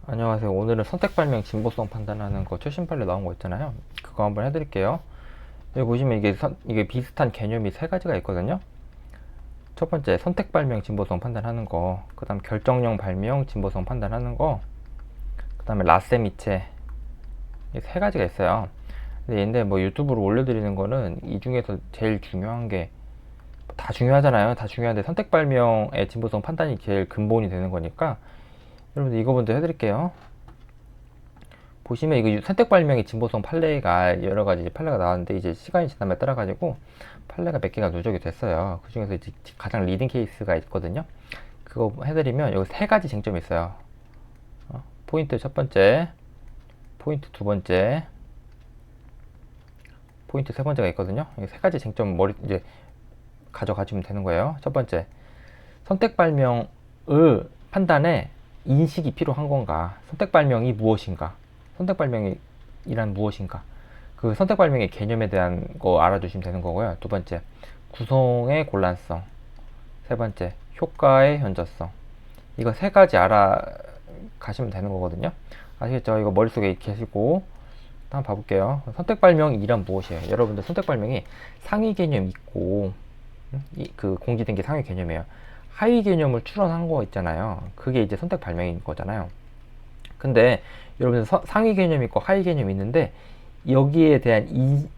안녕하세요. 오늘은 선택 발명 진보성 판단하는 거 최신 판례 나온 거 있잖아요. 그거 한번 해드릴게요. 여기 보시면 이게 비슷한 개념이 세 가지가 있거든요. 첫 번째, 선택 발명 진보성 판단하는 거. 그 다음, 결정형 발명 진보성 판단하는 거. 그 다음에 라세미체. 이 세 가지가 있어요. 근데 뭐 유튜브로 올려드리는 거는 이 중에서 제일 중요한 게, 다 중요하잖아요. 다 중요한데 선택 발명의 진보성 판단이 제일 근본이 되는 거니까 여러분들 이거 먼저 해드릴게요. 보시면 이거 선택 발명의 진보성 판례가 여러 가지 판례가 나왔는데 이제 시간이 지남에 따라 가지고 판례가 몇 개가 누적이 됐어요. 그 중에서 이제 가장 리딩 케이스가 있거든요. 그거 해드리면 여기 세 가지 쟁점이 있어요. 포인트 첫 번째, 포인트 두 번째, 포인트 세 번째가 있거든요. 이 세 가지 쟁점 머리 이제 가져가시면 되는 거예요. 첫 번째, 선택 발명의 판단에 인식이 필요한 건가? 선택 발명이 무엇인가? 선택 발명이란 무엇인가? 그 선택 발명의 개념에 대한 거 알아두시면 되는 거고요. 두 번째, 구성의 곤란성. 세 번째, 효과의 현저성. 이거 세 가지 알아가시면 되는 거거든요. 아시겠죠? 이거 머릿속에 계시고 한번 봐볼게요. 선택 발명이란 무엇이에요? 여러분들 선택 발명이 상위 개념 있고 그 공지된 게 상위 개념이에요. 하위 개념을 추론한 거 있잖아요. 그게 이제 선택 발명인 거잖아요. 근데 여러분들 상위 개념이 있고 하위 개념이 있는데 여기에 대한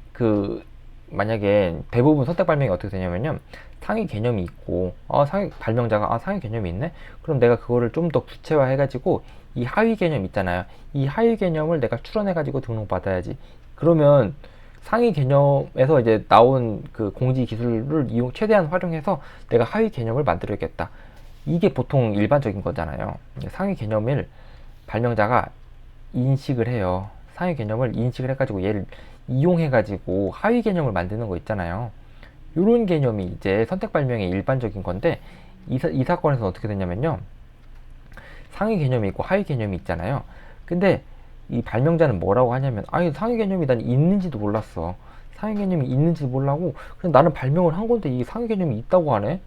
만약에 대부분 선택 발명이 어떻게 되냐면요. 상위 개념이 있고 상위 발명자가 상위 개념이 있네? 그럼 내가 그거를 좀 더 구체화 해가지고 이 하위 개념 있잖아요. 이 하위 개념을 내가 추론해가지고 등록받아야지. 그러면 상위 개념에서 이제 나온 그 공지 기술을 최대한 활용해서 내가 하위 개념을 만들어야겠다. 이게 보통 일반적인 거잖아요. 상위 개념을 발명자가 인식을 해요. 상위 개념을 인식을 해가지고 얘를 이용해가지고 하위 개념을 만드는 거 있잖아요. 이런 개념이 이제 선택 발명의 일반적인 건데 이 사건에서는 어떻게 되냐면요. 상위 개념이 있고 하위 개념이 있잖아요. 근데 이 발명자는 뭐라고 하냐면 상위 개념이 난 있는지도 몰랐어. 상위 개념이 있는지도 몰라고 그냥 나는 발명을 한 건데 이게 상위 개념이 있다고 하네.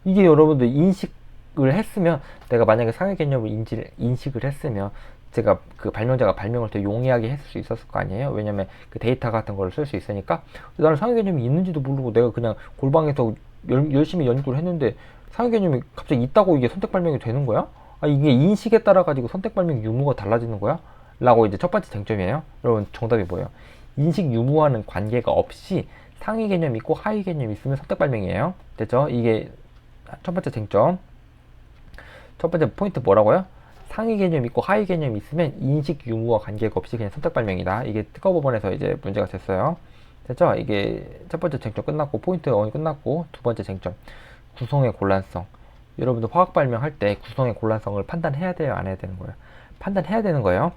이게 여러분들 인식을 했으면 내가 만약에 상위 개념을 인식을 했으면 제가 그 발명자가 발명을 더 용이하게 했을 수 있었을 거 아니에요. 왜냐면 그 데이터 같은 걸 쓸 수 있으니까. 나는 상위 개념이 있는지도 모르고 내가 그냥 골방에서 열심히 연구를 했는데 상위 개념이 갑자기 있다고 이게 선택 발명이 되는 거야? 이게 인식에 따라 가지고 선택 발명 유무가 달라지는 거야? 라고 이제 첫 번째 쟁점이에요. 여러분 정답이 뭐예요? 인식 유무와는 관계가 없이 상위 개념이 있고 하위 개념이 있으면 선택 발명이에요. 됐죠? 이게 첫 번째 쟁점. 첫 번째 포인트 뭐라고요? 상위 개념 있고 하위 개념이 있으면 인식 유무와 관계가 없이 그냥 선택 발명이다. 이게 특허법원에서 이제 문제가 됐어요. 됐죠? 이게 첫 번째 쟁점 끝났고 포인트 어이 끝났고 두 번째 쟁점 구성의 곤란성. 여러분들 화학 발명할 때 구성의 곤란성을 판단해야 돼요, 안 해야 되는 거예요? 판단해야 되는 거예요.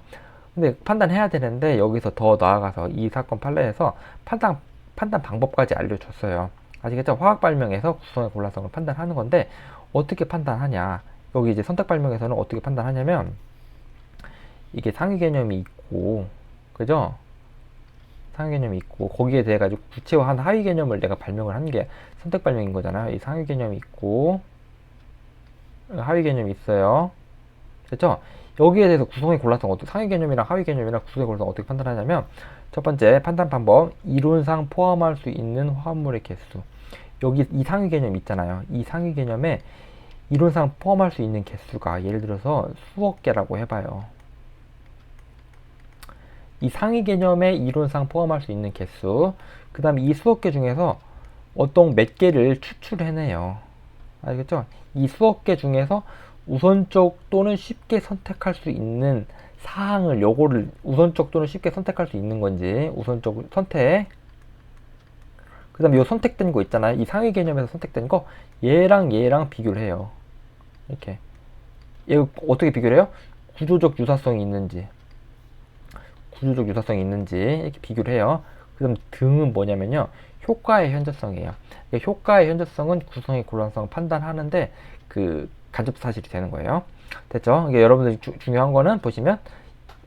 근데 판단해야 되는데 여기서 더 나아가서 이 사건 판례에서 판단 방법까지 알려줬어요. 아시겠죠? 화학 발명에서 구성의 곤란성을 판단하는 건데 어떻게 판단하냐? 여기 이제 선택 발명에서는 어떻게 판단하냐면 이게 상위 개념이 있고, 그죠? 상위 개념이 있고 거기에 대해 가지고 구체화한 하위 개념을 내가 발명을 한 게 선택 발명인 거잖아요. 이 상위 개념이 있고 하위 개념이 있어요. 됐죠? 여기에 대해서 구성의 곤란성 상위 개념이랑 하위 개념이랑 구성의 곤란성 어떻게 판단하냐면 첫 번째 판단 방법 이론상 포함할 수 있는 화합물의 개수. 여기 이 상위 개념 있잖아요. 이 상위 개념에 이론상 포함할 수 있는 개수가 예를 들어서 수억 개라고 해봐요. 이 상위 개념에 이론상 포함할 수 있는 개수, 그 다음에 이 수억 개 중에서 어떤 몇 개를 추출해내요. 알겠죠? 이 수억 개 중에서 우선적 또는 쉽게 선택할 수 있는 사항을 요거를 우선적 또는 쉽게 선택할 수 있는 건지 우선적 선택, 그 다음에 요 선택된 거 있잖아요. 이 상위 개념에서 선택된 거 얘랑 비교를 해요. 이렇게 얘 어떻게 비교를 해요? 구조적 유사성이 있는지 이렇게 비교를 해요. 그 다음 등은 뭐냐면요. 효과의 현저성이에요. 효과의 현저성은 구성의 곤란성을 판단하는데 그 간접 사실이 되는 거예요. 됐죠? 이게 여러분들이 중요한 거는 보시면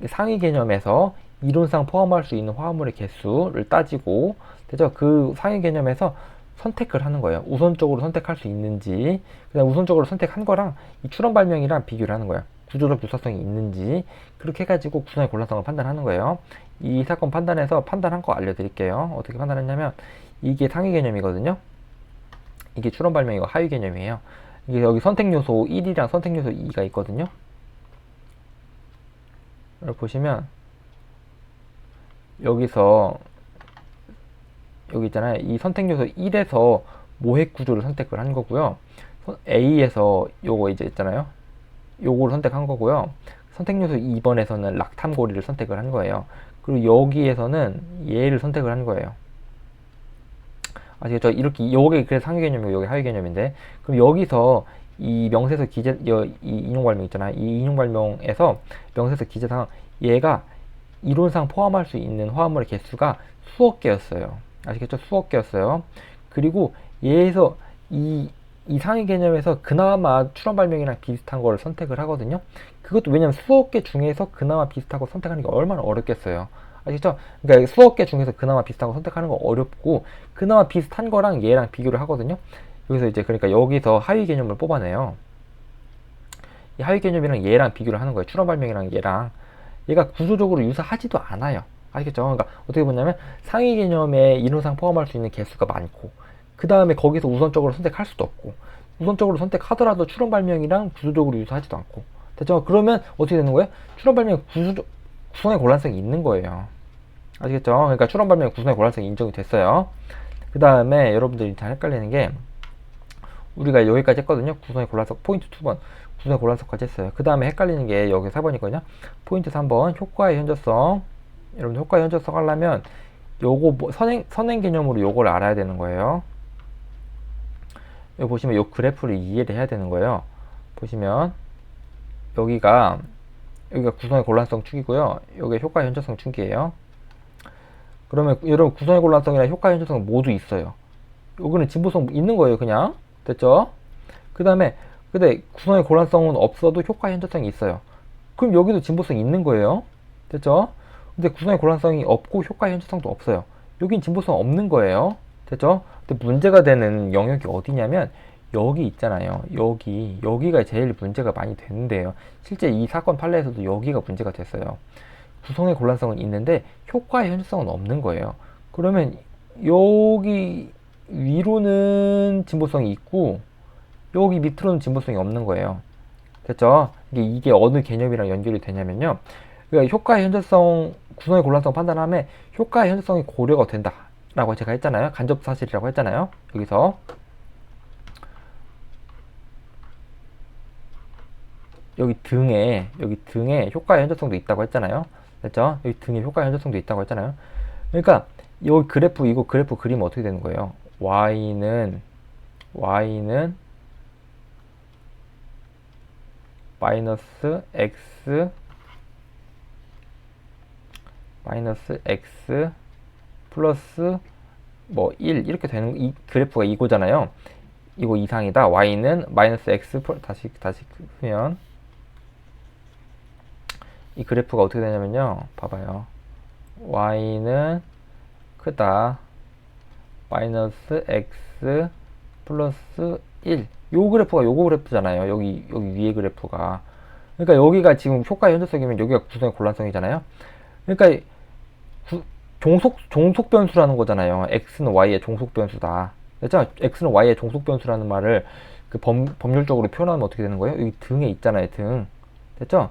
상위 개념에서 이론상 포함할 수 있는 화합물의 개수를 따지고, 됐죠? 그 상위 개념에서 선택을 하는 거예요. 우선적으로 선택할 수 있는지, 그다음 우선적으로 선택한 거랑 이 추론 발명이랑 비교를 하는 거예요. 구조적 유사성이 있는지 그렇게 해가지고 구성의 곤란성을 판단하는 거예요. 이 사건 판단해서 판단한 거 알려드릴게요. 어떻게 판단했냐면 이게 상위 개념이거든요. 이게 추론 발명이고 하위 개념이에요. 이게 여기 선택 요소 1이랑 선택 요소 2가 있거든요. 이걸 보시면 여기서 여기 있잖아요. 이 선택 요소 1에서 모핵 구조를 선택을 한 거고요. A에서 요거 이제 있잖아요. 요거를 선택한 거고요. 선택 요소 2번에서는 락탐고리를 선택을 한 거예요. 그리고 여기에서는 얘를 선택을 한 거예요. 아시겠죠? 이렇게 요게 그래서 상위 개념이고 요게 하위 개념인데, 그럼 여기서 이 명세서 기재 이 인용 발명 있잖아요. 이 인용 발명에서 명세서 기재상 얘가 이론상 포함할 수 있는 화합물의 개수가 수억 개였어요. 아시겠죠? 수억 개였어요. 그리고 얘에서 이 상위 개념에서 그나마 추론 발명이랑 비슷한 거를 선택을 하거든요. 그것도 왜냐면 수억 개 중에서 그나마 비슷하고 선택하는 게 얼마나 어렵겠어요. 아시죠? 그러니까 수억 개 중에서 그나마 비슷하고 선택하는 거 어렵고, 그나마 비슷한 거랑 얘랑 비교를 하거든요. 여기서 이제 그러니까 여기서 하위 개념을 뽑아내요. 이 하위 개념이랑 얘랑 비교를 하는 거예요. 추론 발명이랑 얘랑. 얘가 구조적으로 유사하지도 않아요. 아시겠죠? 그러니까 어떻게 보냐면 상위 개념에 이론상 포함할 수 있는 개수가 많고, 그 다음에 거기서 우선적으로 선택할 수도 없고, 우선적으로 선택하더라도 추론 발명이랑 구조적으로 유사하지도 않고. 됐죠? 그러면 어떻게 되는 거예요? 추론 발명 구성의 곤란성이 있는 거예요. 아시겠죠? 그러니까 추론 발명 구성의 곤란성이 인정이 됐어요. 그 다음에 여러분들이 잘 헷갈리는 게, 우리가 여기까지 했거든요. 구성의 곤란성 포인트 2번 구성의 곤란성까지 했어요. 그 다음에 헷갈리는 게 여기 4번이거든요. 포인트 3번 효과의 현저성. 여러분 효과의 현저성 하려면 요거 뭐 선행 개념으로 요걸 알아야 되는 거예요. 여기 보시면 요 그래프를 이해를 해야 되는 거예요. 보시면 여기가 구성의 곤란성 축이고요. 여기 효과의 현저성 축이에요. 그러면 여러분 구성의 곤란성이랑 효과의 현저성 모두 있어요. 여기는 진보성 있는 거예요. 그냥 됐죠? 그 다음에 근데 구성의 곤란성은 없어도 효과의 현저성이 있어요. 그럼 여기도 진보성이 있는 거예요. 됐죠? 근데 구성의 곤란성이 없고 효과의 현저성도 없어요. 여긴 진보성 없는 거예요. 됐죠? 근데 문제가 되는 영역이 어디냐면 여기 있잖아요. 여기가 제일 문제가 많이 되는데요. 실제 이 사건 판례에서도 여기가 문제가 됐어요. 구성의 곤란성은 있는데 효과의 현저성은 없는 거예요. 그러면 여기 위로는 진보성이 있고 여기 밑으로는 진보성이 없는 거예요. 됐죠? 이게 어느 개념이랑 연결이 되냐면요. 그러니까 효과의 현저성, 구성의 곤란성 판단함에 효과의 현저성이 고려가 된다. 라고 제가 했잖아요. 간접 사실이라고 했잖아요. 여기서. 여기 등에 효과의 현저성도 있다고 했잖아요. 됐죠? 여기 등에 효과의 현저성도 있다고 했잖아요. 그러니까 이 그래프, 이거 그래프 그리면 어떻게 되는 거예요? y는 마이너스 x 플러스 뭐 1 이렇게 되는, 이 그래프가 이거잖아요. 이거 이상이다. y는 마이너스 x 다시 크면 이 그래프가 어떻게 되냐면요. 봐봐요. y는 크다. 마이너스 x 플러스 1. 요 그래프가 요거 그래프잖아요. 여기 위에 그래프가. 그러니까 여기가 지금 효과 현저성이면 여기가 구성의 곤란성이잖아요. 그러니까 종속 변수라는 거잖아요. x는 y의 종속 변수다. 그렇죠? x는 y의 종속 변수라는 말을 그 법률적으로 표현하면 어떻게 되는 거예요? 여기 등에 있잖아요. 등. 됐죠?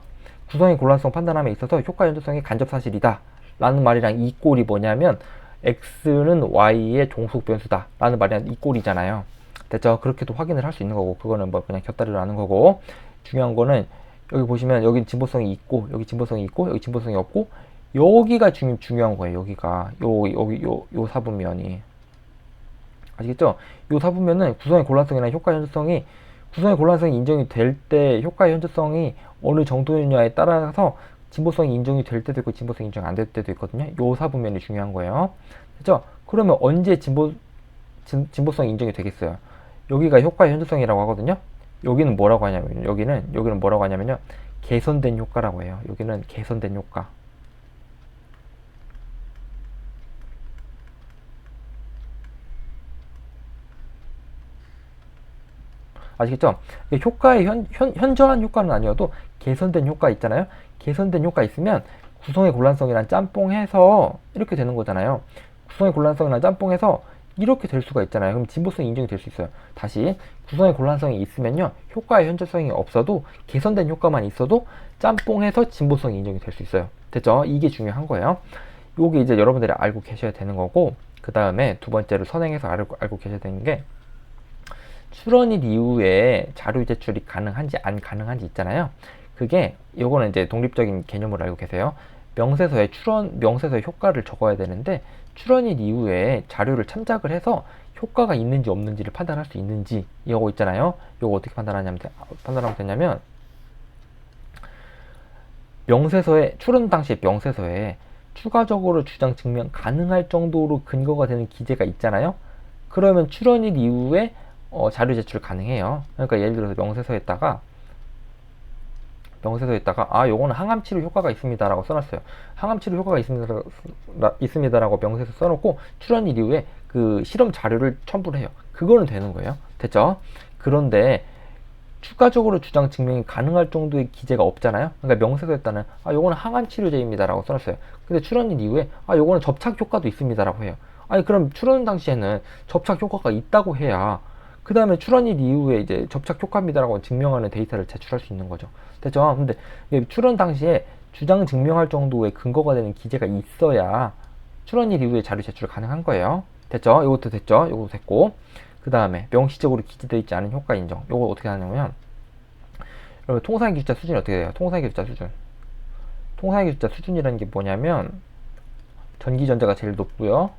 구성의 곤란성 판단함에 있어서 효과 현저성이 간접 사실이다. 라는 말이랑 이 꼴이 뭐냐면 x는 y의 종속 변수다. 라는 말이랑 이 꼴이잖아요. 됐죠? 그렇게도 확인을 할 수 있는 거고, 그거는 뭐 그냥 곁다리로 아는 거고, 중요한 거는 여기 보시면 여기 진보성이 있고, 여기 진보성이 있고, 여기 진보성이 없고, 여기가 중요한 거예요. 여기가 요 사분면이. 아시겠죠? 요 사분면은 구성의 곤란성이나 효과 현저성이, 구성의 곤란성이 인정이 될 때 효과의 현저성이 어느 정도냐에 따라서 진보성이 인정이 될 때도 있고 진보성이 인정 안 될 때도 있거든요. 요 사분면이 중요한 거예요. 그죠? 그러면 언제 진보성이 인정이 되겠어요? 여기가 효과의 현저성이라고 하거든요. 여기는 뭐라고 하냐면 여기는 뭐라고 하냐면요. 개선된 효과라고 해요. 여기는 개선된 효과. 아시겠죠? 효과의 현저한 효과는 아니어도 개선된 효과 있잖아요. 개선된 효과 있으면 구성의 곤란성이란 짬뽕해서 이렇게 되는 거잖아요. 구성의 곤란성이란 짬뽕해서 이렇게 될 수가 있잖아요. 그럼 진보성이 인정이 될 수 있어요. 다시 구성의 곤란성이 있으면요, 효과의 현저성이 없어도 개선된 효과만 있어도 짬뽕해서 진보성이 인정이 될 수 있어요. 됐죠? 이게 중요한 거예요. 요게 이제 여러분들이 알고 계셔야 되는 거고, 그 다음에 두 번째로 선행해서 알고 계셔야 되는 게, 출원일 이후에 자료 제출이 가능한지 안 가능한지 있잖아요. 그게 요거는 이제 독립적인 개념으로 알고 계세요. 명세서에 효과를 적어야 되는데, 출원일 이후에 자료를 참작을 해서 효과가 있는지 없는지를 판단할 수 있는지, 이거 있잖아요. 요거 어떻게 판단하면 되냐면, 출원 당시 명세서에 추가적으로 주장 증명 가능할 정도로 근거가 되는 기재가 있잖아요. 그러면 출원일 이후에 자료 제출 가능해요. 그러니까 예를 들어서 명세서에다가 요거는 항암 치료 효과가 있습니다라고 써놨어요. 항암 치료 효과가 있습니다라고 명세서 써놓고 출원일 이후에 그 실험 자료를 첨부를 해요. 그거는 되는 거예요. 됐죠? 그런데 추가적으로 주장 증명이 가능할 정도의 기재가 없잖아요. 그러니까 명세서에다는 요거는 항암 치료제입니다라고 써놨어요. 근데 출원일 이후에 요거는 접착 효과도 있습니다라고 해요. 아니 그럼 출원 당시에는 접착 효과가 있다고 해야 그 다음에 출원일 이후에 이제 접착 효과입니다라고 증명하는 데이터를 제출할 수 있는 거죠. 됐죠? 근데 출원 당시에 주장 증명할 정도의 근거가 되는 기재가 있어야 출원일 이후에 자료 제출 가능한 거예요. 됐죠? 이것도 됐죠? 이것도 됐고, 그 다음에 명시적으로 기재되어 있지 않은 효과 인정. 이거 어떻게 하냐면, 여러분 통상의 기술자 수준이 어떻게 돼요? 통상의 기술자 수준. 통상의 기술자 수준이라는 게 뭐냐면, 전기전자가 제일 높고요.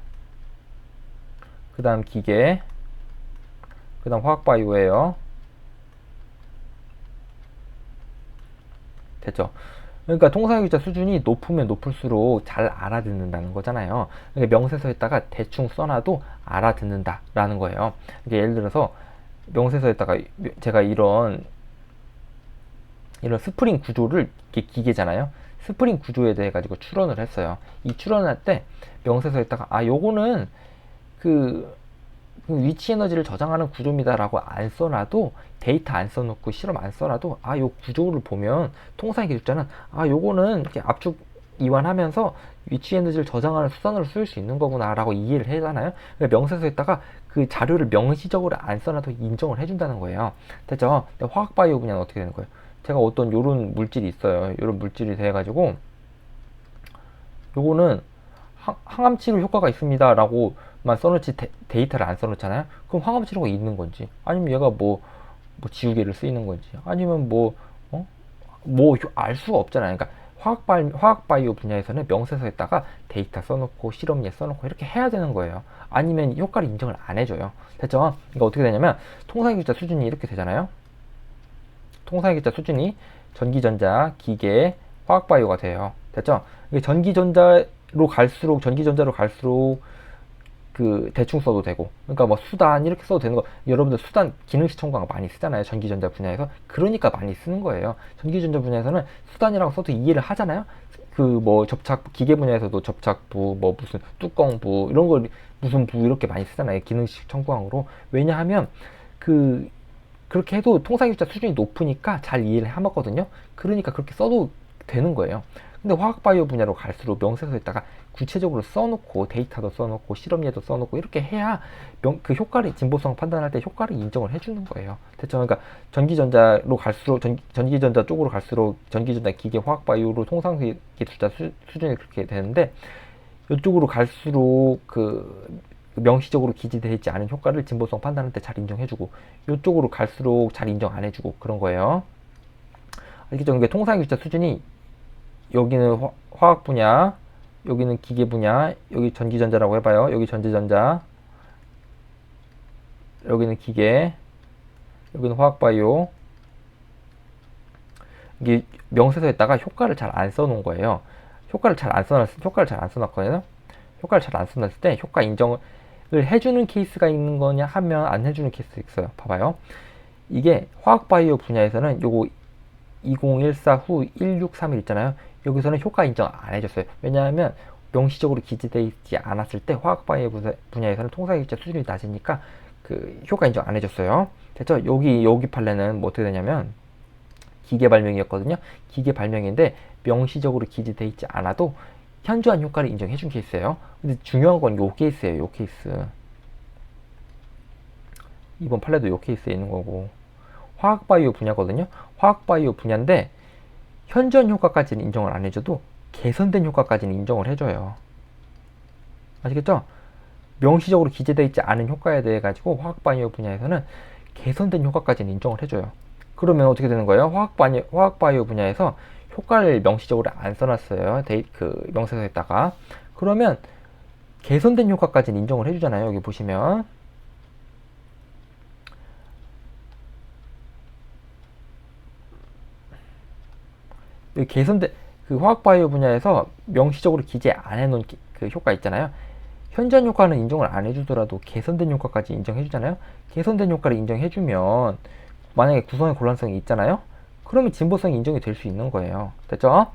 그 다음 기계, 그 다음 화학바이오예요. 됐죠? 그러니까 통상의 기술자 수준이 높으면 높을수록 잘 알아듣는다는 거잖아요. 그러니까 명세서에다가 대충 써놔도 알아듣는다라는 거예요. 그러니까 예를 들어서 명세서에다가 제가 이런 스프링 구조를, 이게 기계잖아요. 스프링 구조에 대해 가지고 추론을 했어요. 이 추론할 때 명세서에다가 요거는 그 위치 에너지를 저장하는 구조입니다라고 안 써놔도, 데이터 안 써놓고 실험 안 써놔도 요 구조를 보면 통상의 기술자는 요거는 이렇게 압축 이완하면서 위치 에너지를 저장하는 수단으로 쓰일 수 있는 거구나라고 이해를 하잖아요. 그러니까 명세서에다가 그 자료를 명시적으로 안 써놔도 인정을 해준다는 거예요. 됐죠? 근데 화학바이오 분야는 어떻게 되는 거예요? 제가 어떤 요런 물질이 있어요. 요런 물질이 돼가지고 요거는 항암 치료 효과가 있습니다라고만 써놓지 데이터를 안 써놓잖아요. 그럼 항암 치료가 있는 건지, 아니면 얘가 뭐 지우개를 쓰이는 건지, 아니면 알 수가 없잖아요. 그러니까 화학바이오 분야에서는 명세서에다가 데이터 써놓고 실험예 써놓고 이렇게 해야 되는 거예요. 아니면 효과를 인정을 안 해줘요. 됐죠? 그러니까 어떻게 되냐면 통상의 기술자 수준이 이렇게 되잖아요. 통상의 기술자 수준이 전기전자, 기계, 화학바이오가 돼요. 됐죠? 전기전자로 갈수록 그 대충 써도 되고, 그러니까 뭐 수단 이렇게 써도 되는 거, 여러분들 수단 기능식 첨가가 많이 쓰잖아요. 전기전자 분야에서. 그러니까 많이 쓰는 거예요. 전기전자 분야에서는 수단이라고 써도 이해를 하잖아요. 그 뭐 기계 분야에서도 접착부, 뭐 무슨 뚜껑부 이런 걸 무슨 부 이렇게 많이 쓰잖아요. 기능식 첨가항으로. 왜냐하면 그렇게 해도 통상기술자 수준이 높으니까 잘 이해를 해먹거든요. 그러니까 그렇게 써도 되는 거예요. 근데 화학바이오 분야로 갈수록 명세서에다가 구체적으로 써놓고 데이터도 써놓고 실험예도 써놓고 이렇게 해야 그 효과를, 진보성 판단할 때 효과를 인정을 해주는 거예요. 됐죠? 그러니까 전기전자로 갈수록 전기전자 쪽으로 갈수록 전기전자, 기계, 화학바이오로 통상기술자 수준이 그렇게 되는데, 이쪽으로 갈수록 그 명시적으로 기재되어 있지 않은 효과를 진보성 판단할 때 잘 인정해주고, 이쪽으로 갈수록 잘 인정 안 해주고 그런 거예요. 알겠죠? 그러니까 통상기술자 수준이, 여기는 화학 분야, 여기는 기계 분야, 여기 전기전자라고 해봐요. 여기 전지전자, 여기는 기계, 여기는 화학바이오. 이게 명세서에다가 효과를 잘 안 써놓은 거예요. 효과를 잘 안 써놨거든요. 효과를 잘 안 써놨을 때 효과 인정을 해주는 케이스가 있는 거냐 하면 안 해주는 케이스 있어요. 봐봐요. 이게 화학바이오 분야에서는 요거 2014 후 1631 있잖아요. 여기서는 효과 인정 안 해줬어요. 왜냐하면 명시적으로 기재되어 있지 않았을 때 화학바이오 분야에서는 통상기술자 수준이 낮으니까 그 효과 인정 안 해줬어요. 됐죠? 여기 판례는 뭐 어떻게 되냐면 기계 발명이었거든요. 기계 발명인데 명시적으로 기재돼 있지 않아도 현저한 효과를 인정해 준 케이스예요. 근데 중요한 건 요 케이스예요. 요 케이스. 이번 판례도 요 케이스에 있는 거고. 화학바이오 분야거든요. 화학바이오 분야인데 현저한 효과까지는 인정을 안 해줘도 개선된 효과까지는 인정을 해줘요. 아시겠죠? 명시적으로 기재되어 있지 않은 효과에 대해 가지고 화학바이오 분야에서는 개선된 효과까지는 인정을 해줘요. 그러면 어떻게 되는 거예요? 화학바이오 분야에서 효과를 명시적으로 안 써놨어요. 그 명세서에다가. 그러면 개선된 효과까지는 인정을 해주잖아요. 여기 보시면. 여기 개선된, 그 화학바이오 분야에서 명시적으로 기재 안 해놓은 그 효과 있잖아요. 현저한 효과는 인정을 안 해주더라도 개선된 효과까지 인정해주잖아요. 개선된 효과를 인정해주면 만약에 구성의 곤란성이 있잖아요. 그러면 진보성이 인정이 될 수 있는 거예요. 됐죠?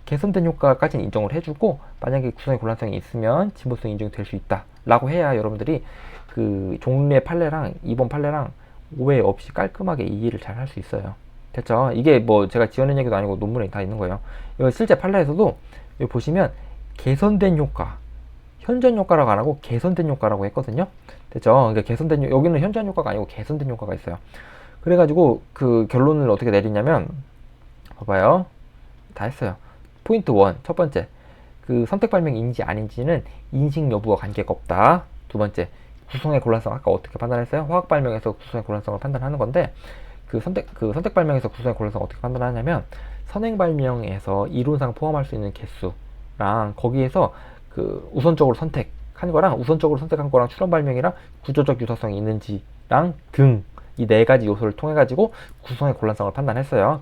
개선된 효과까지는 인정을 해주고 만약에 구성의 곤란성이 있으면 진보성이 인정이 될 수 있다 라고 해야 여러분들이 그 종류의 판례랑 이번 판례랑 오해 없이 깔끔하게 이해를 잘 할 수 있어요. 됐죠? 이게 뭐 제가 지어낸 얘기도 아니고 논문에 다 있는 거예요. 이거 실제 판례에서도 여기 보시면 개선된 효과, 현저한 효과라고 안 하고 개선된 효과라고 했거든요. 됐죠? 그러니까 개선된, 여기는 현저한 효과가 아니고 개선된 효과가 있어요. 그래가지고 그 결론을 어떻게 내리냐면, 봐봐요. 다 했어요. 포인트 1, 첫 번째. 그 선택 발명인지 아닌지는 인식 여부와 관계가 없다. 두 번째. 구성의 곤란성, 아까 어떻게 판단했어요? 화학 발명에서 구성의 곤란성을 판단하는 건데, 그 선택 발명에서 구성의 곤란성을 어떻게 판단하냐면, 선행 발명에서 이론상 포함할 수 있는 개수랑 거기에서 그 우선적으로 선택한 거랑 우선적으로 선택한 거랑 추론 발명이랑 구조적 유사성이 있는지랑 등 이 네 가지 요소를 통해 가지고 구성의 곤란성을 판단했어요.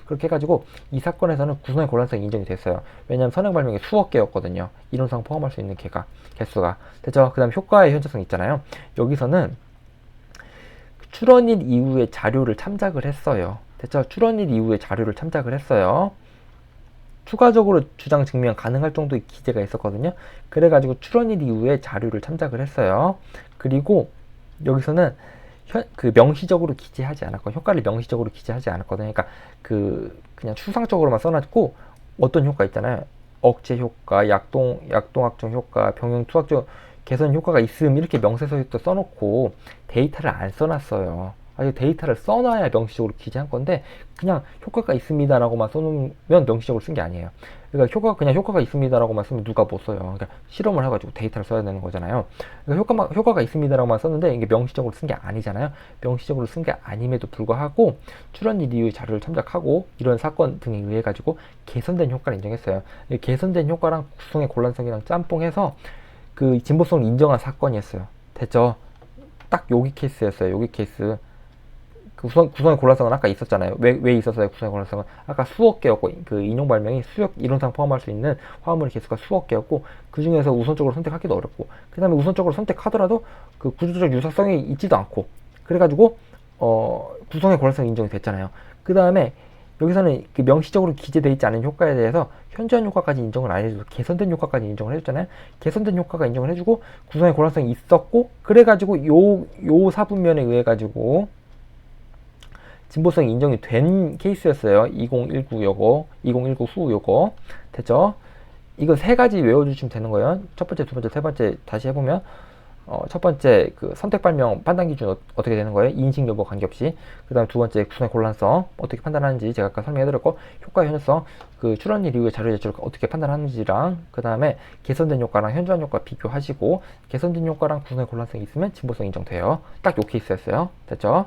그렇게 해가지고 이 사건에서는 구성의 곤란성이 인정이 됐어요. 왜냐하면 선행 발명이 수억 개였거든요. 이론상 포함할 수 있는 개수가. 됐죠? 그 다음 효과의 현저성 있잖아요. 여기서는 출원일 이후에 자료를 참작을 했어요. 됐죠? 출원일 이후에 자료를 참작을 했어요. 추가적으로 주장 증명 가능할 정도의 기재가 있었거든요. 그래가지고 출원일 이후에 자료를 참작을 했어요. 그리고 여기서는 그 명시적으로 기재하지 않았거든요. 효과를 명시적으로 기재하지 않았거든요. 그러니까 그냥 추상적으로만 써놨고 어떤 효과 있잖아요. 억제 효과, 약동학적 효과, 병용 투학적 개선 효과가 있음 이렇게 명세서에 또 써놓고 데이터를 안 써놨어요. 아니 데이터를 써놔야 명시적으로 기재한 건데 그냥 효과가 있습니다라고만 써놓으면 명시적으로 쓴 게 아니에요. 그러니까 그냥 효과가 있습니다라고만 쓰면 누가 못 써요. 그러니까 실험을 해가지고 데이터를 써야 되는 거잖아요. 그러니까 효과가 있습니다라고만 썼는데 이게 명시적으로 쓴 게 아니잖아요. 명시적으로 쓴 게 아님에도 불구하고 출원일 이후의 자료를 참작하고 이런 사건 등에 의해 가지고 개선된 효과를 인정했어요. 개선된 효과랑 구성의 곤란성이랑 짬뽕해서 그 진보성을 인정한 사건이었어요. 됐죠? 딱 여기 케이스였어요. 여기 케이스. 그 구성의 곤란성은 아까 있었잖아요. 왜 있었어요? 구성의 곤란성은 아까 수억 개였고 그 인용 발명이 이론상 포함할 수 있는 화합물의 개수가 수억 개였고 그 중에서 우선적으로 선택하기도 어렵고 그 다음에 우선적으로 선택하더라도 그 구조적 유사성이 있지도 않고 그래가지고 구성의 곤란성이 인정이 됐잖아요. 그 다음에 여기서는 그 명시적으로 기재되어 있지 않은 효과에 대해서 현저한 효과까지 인정을 안 해주고 개선된 효과까지 인정을 해줬잖아요. 개선된 효과가 인정을 해주고 구성의 곤란성이 있었고 그래가지고 요 사분면에 의해 가지고 진보성이 인정이 된 케이스였어요. 2019 요거, 2019 후 요거. 됐죠? 이거 세 가지 외워주시면 되는 거예요. 첫 번째, 두 번째, 세 번째 다시 해보면 첫 번째 그 선택 발명 판단 기준 어떻게 되는 거예요? 인식 여부 관계없이. 그 다음 두 번째 구성의 곤란성 어떻게 판단하는지 제가 아까 설명해드렸고 효과 현저성 그 출원일 이후에 자료 제출을 어떻게 판단하는지랑 그 다음에 개선된 효과랑 현저한 효과 비교하시고 개선된 효과랑 구성의 곤란성이 있으면 진보성 인정돼요. 딱 요 케이스였어요. 됐죠?